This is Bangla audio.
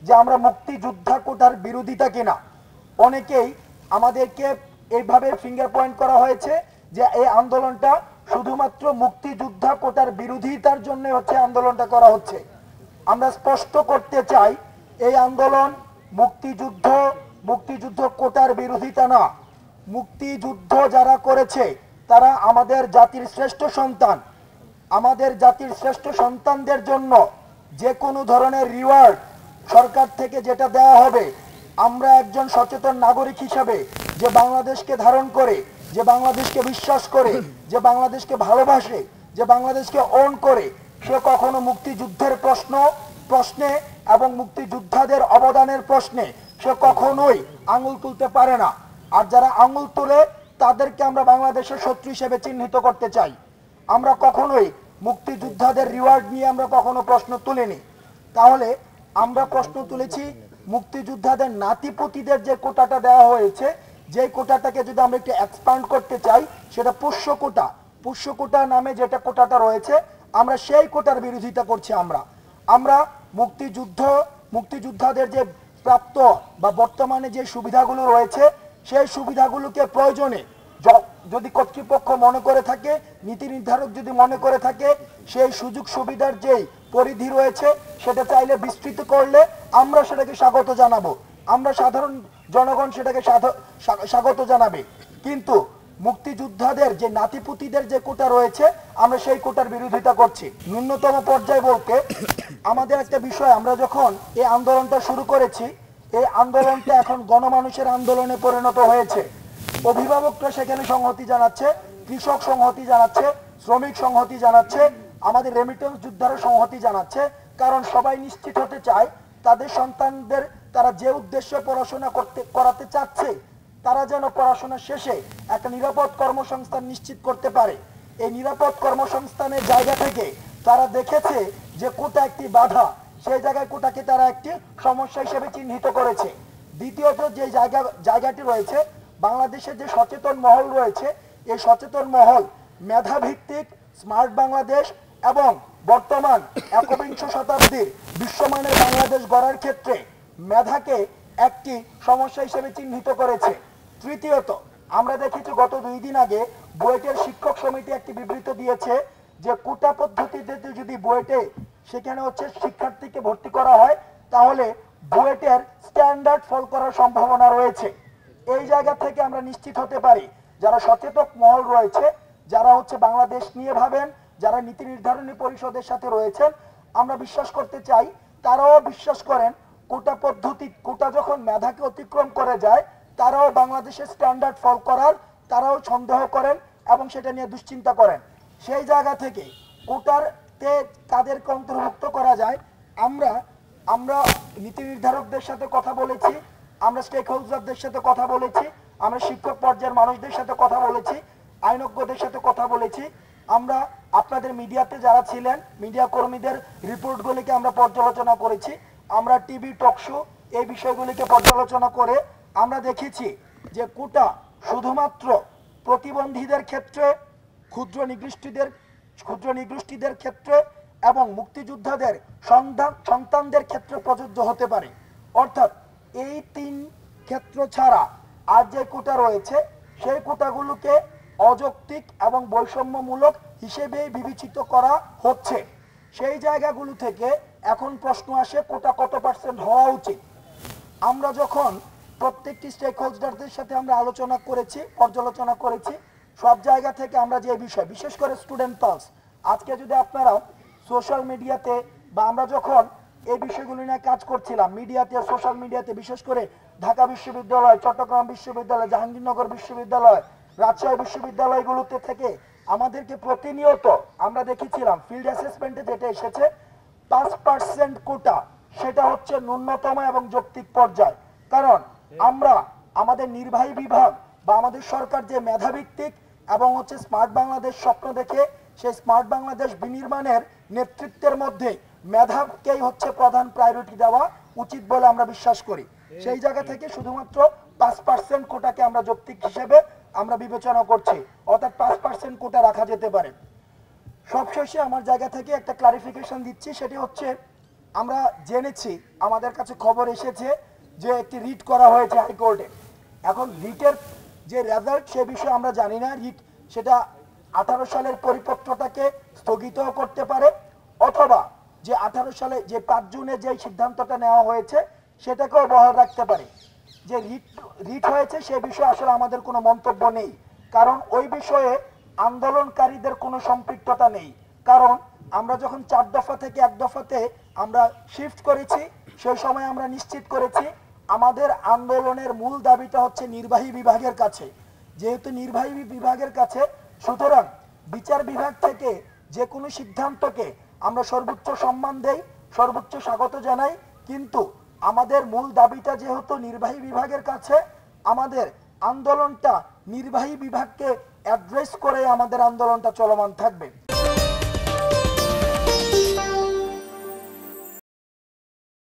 যে আমরা মুক্তিযোদ্ধা কোটার বিরোধিতা কিনা। অনেকেই আমাদেরকে এইভাবে ফিঙ্গার পয়েন্ট করা হয়েছে যে এই আন্দোলনটা শুধুমাত্র মুক্তিযোদ্ধা কোটার বিরোধিতার জন্য হচ্ছে আন্দোলনটা করা হচ্ছে। আমরা স্পষ্ট করতে চাই এই আন্দোলন মুক্তিযুদ্ধ কোটার বিরোধিতা না। মুক্তিযুদ্ধ যারা করেছে তারা আমাদের জাতির শ্রেষ্ঠ সন্তান। আমাদের জাতির শ্রেষ্ঠ সন্তানদের জন্য যে কোনো ধরনের রিওয়ার্ড সরকার থেকে যেটা দেওয়া হবে, আমরা একজন সচেতন নাগরিক হিসাবে যে বাংলাদেশকে ধারণ করে, যে বাংলাদেশকে বিশ্বাস করে, যে বাংলাদেশকে ভালোবাসে, যে বাংলাদেশকে ওন করে, সে কখনো মুক্তিযুদ্ধের প্রশ্নে এবং মুক্তিযোদ্ধাদের অবদানের প্রশ্নে সে কখনোই আঙুল তুলতে পারে না। আর যারা আঙুল তুলে তাদেরকে আমরা বাংলাদেশের শত্রু হিসেবে চিহ্নিত করতে চাই। আমরা কখনোই মুক্তিযোদ্ধাদের রিওয়ার্ড নিয়ে আমরা কখনো প্রশ্ন তুলিনি। তাহলে আমরা প্রশ্ন তুলেছি মুক্তিযোদ্ধাদের নাতিপুতিদের যে কোটাটা দেওয়া হয়েছে, যে কোটাটাকে যদি আমরা একটু এক্সপান্ড করতে চাই, সেটা পুষ্য কোটা নামে যেটা কোটাটা রয়েছে, আমরা সেই কোটার বিরোধিতা করছি। আমরা মুক্তিযোদ্ধাদের যে প্রাপ্ত বা বর্তমানে যে সুবিধাগুলো রয়েছে, সেই সুবিধাগুলোকে প্রয়োজনে যদি কর্তৃপক্ষ মনে করে থাকে, নীতি নির্ধারক যদি মনে করে থাকে, সেই সুযোগ সুবিধার যে পরিধি রয়েছে সেটা চাইলে বিস্তৃত করলে আমরা সেটাকে স্বাগত জানাবো। আমরা সাধারণ জনগণ সেটাকে স্বাগত জানাবে। কিন্তু মুক্তিযোদ্ধাদের যে নাতিপুতিদের যে কোটা রয়েছে, আমরা সেই কোটার বিরোধিতা করছি। ন্যূনতম পর্যায়ে বলতে আমাদের একটা বিষয়, আমরা যখন এই আন্দোলনটা শুরু করেছি, এই আন্দোলনটা এখন গণমানুষের আন্দোলনে পরিণত হয়েছে। অভিভাবকরা সেখানে সংহতি জানাচ্ছে, কৃষক সংহতি জানাচ্ছে, শ্রমিক সংহতি জানাচ্ছে, আমাদের রেমিটেন্স যোদ্ধারা সংহতি জানাচ্ছে। কারণ সবাই নিশ্চিত হতে চায় তাদের সন্তানদের তারা যে উদ্দেশ্যে পড়াশোনা করাতে চাচ্ছে, তারা যেন পড়াশোনা শেষে একটা নিরাপদ কর্মসংস্থান নিশ্চিত করতে পারে। এই নিরাপদ কর্মসংস্থানের জায়গা থেকে তারা দেখেছে যে কোটা একটি বাধা, সেই জায়গায় কোটাকে তারা একটি সমস্যা হিসেবে চিহ্নিত করেছে। দ্বিতীয়ত যে জায়গাটি রয়েছে, বাংলাদেশের যে সচেতন মহল রয়েছে, এই সচেতন মহল মেধাভিত্তিক স্মার্ট বাংলাদেশ এবং বর্তমান একবিংশ শতাব্দীর বিশ্বমানের বাংলাদেশ গড়ার ক্ষেত্রে মেধাকে একটি সমস্যা হিসেবে চিহ্নিত করেছে। তৃতীয়ত আমরা দেখেছি গত 2 দিন আগে বুয়েটের শিক্ষক সমিতি একটি বিবৃতি দিয়েছে যে কোটা পদ্ধতিতে যদি বুয়েটে সেখানে হচ্ছে শিক্ষার্থীকে ভর্তি করা হয়, তাহলে বুয়েটের স্ট্যান্ডার্ড ফল করার সম্ভাবনা রয়েছে। এই জায়গা থেকে আমরা নিশ্চিত হতে পারি যারা সচেতন মহল রয়েছে, যারা হচ্ছে বাংলাদেশ নিয়ে ভাবেন, যারা নীতি নির্ধারণী পরিষদের সাথে রয়েছেন, আমরা বিশ্বাস করতে চাই তারাও বিশ্বাস করেন কোটা যখন মেধাকে অতিক্রম করে যায়, তারাও বাংলাদেশের স্ট্যান্ডার্ড ফল করার তারাও সন্দেহ করেন এবং সেটা নিয়ে দুশ্চিন্তা করেন। সেই জায়গা থেকে কোটারতে কাদেরকে অন্তর্ভুক্ত করা যায়, আমরা নীতি নির্ধারকদের সাথে কথা বলেছি, আমরা স্টেক হোল্ডারদের সাথে কথা বলেছি, আমরা শিক্ষক পর্যায়ের মানুষদের সাথে কথা বলেছি, আইনজ্ঞদের সাথে কথা বলেছি। আমরা আপনাদের মিডিয়াতে যারা ছিলেন, মিডিয়া কর্মীদের রিপোর্টগুলিকে আমরা পর্যালোচনা করেছি। আমরা টিভি টক শো এই বিষয়গুলিকে পর্যালোচনা করে আমরা দেখেছি যে কোটা শুধুমাত্র প্রতিবন্ধীদের ক্ষেত্রে, ক্ষুদ্র নিগোষ্ঠীদের ক্ষেত্রে এবং মুক্তিযোদ্ধাদের সন্তানদের ক্ষেত্রে প্রযোজ্য হতে পারে। অর্থাৎ এই 3 ক্ষেত্র ছাড়া আর যে কোটা রয়েছে, সেই কোটাগুলোকে অযৌক্তিক এবং বৈষম্যমূলক হিসেবে বিবেচিত করা হচ্ছে। সেই জায়গাগুলো থেকে এখন প্রশ্ন আসে কোটা কত % হওয়া উচিত। আমরা যখন প্রত্যেকটি স্টেক হোল্ডারদের সাথে আমরা আলোচনা করেছি, পর্যালোচনা করেছি, সব জায়গা থেকে আমরা যে বিষয়, বিশেষ করে স্টুডেন্ট পালস, আজকে যদি আপনারা সোশ্যাল মিডিয়াতে বা আমরা যখন এই বিষয়গুলো নিয়ে কাজ করছিলাম মিডিয়াতে, সোশ্যাল মিডিয়াতে, বিশেষ করে ঢাকা বিশ্ববিদ্যালয়, চট্টগ্রাম বিশ্ববিদ্যালয়, জাহাঙ্গীরনগর বিশ্ববিদ্যালয়, রাজশাহী বিশ্ববিদ্যালয়গুলোতে থেকে আমাদেরকে প্রতিনিয়ত আমরা দেখেছিলাম ফিল্ড অ্যাসেসমেন্টে যেটা এসেছে 5% কোটা, সেটা হচ্ছে ন্যূনতম এবং যৌক্তিক পর্যায়। কারণ আমরা আমাদের নির্বাহী বিভাগ বা আমাদের সরকার যে মেধাভিত্তিক এবং হচ্ছে স্মার্ট বাংলাদেশ স্বপ্ন দেখে, সেই স্মার্ট বাংলাদেশ বিনির্মাণের নেতৃত্বের মধ্যে মেধাকেই হচ্ছে প্রধান প্রায়োরিটি দেওয়া উচিত বলে আমরা বিশ্বাস করি। সেই জায়গা থেকে শুধুমাত্র 5% কোটাকে আমরা যৌক্তিক হিসেবে আমরা বিবেচনা করছি, অর্থাৎ 5% কোটা রাখা যেতে পারে। সবশেষে আমার জায়গা থেকে একটা ক্লারিফিকেশন দিচ্ছি, সেটি হচ্ছে আমরা জেনেছি, আমাদের কাছে খবর এসেছে যে একটি রিট করা হয়েছে হাইকোর্টে। এখন রিটের যে রেজাল্ট সে বিষয়ে আমরা জানি না। রিট সেটা 18 সালের পরিপত্রটাকে স্থগিতও করতে পারে, অথবা যে 18 সালে যে 5 জুনে যে সিদ্ধান্তটা নেওয়া হয়েছে সেটাকেও বহাল রাখতে পারে। যে রিট হয়েছে সে বিষয়ে আসলে আমাদের কোনো মন্তব্য নেই, কারণ ওই বিষয়ে আন্দোলনকারীদের কোনো সম্পৃক্ততা নেই। কারণ আমরা যখন 4 দফা থেকে 1 দফাতে আমরা শিফট করেছি, সেই সময় আমরা নিশ্চিত করেছি আমাদের আন্দোলনের মূল দাবিটা হচ্ছে নির্বাহী বিভাগের কাছে। যেহেতু নির্বাহী বিভাগের কাছে, সুতরাং বিচার বিভাগ থেকে যে কোনো সিদ্ধান্তকে আমরা সর্বোচ্চ সম্মান দেই, সর্বোচ্চ স্বাগত জানাই। কিন্তু আমাদের মূল দাবিটা যেহেতু নির্বাহী বিভাগের কাছে, আমাদের আন্দোলনটা নির্বাহী বিভাগকে অ্যাড্রেস করে আমাদের আন্দোলনটা চলমান থাকবে।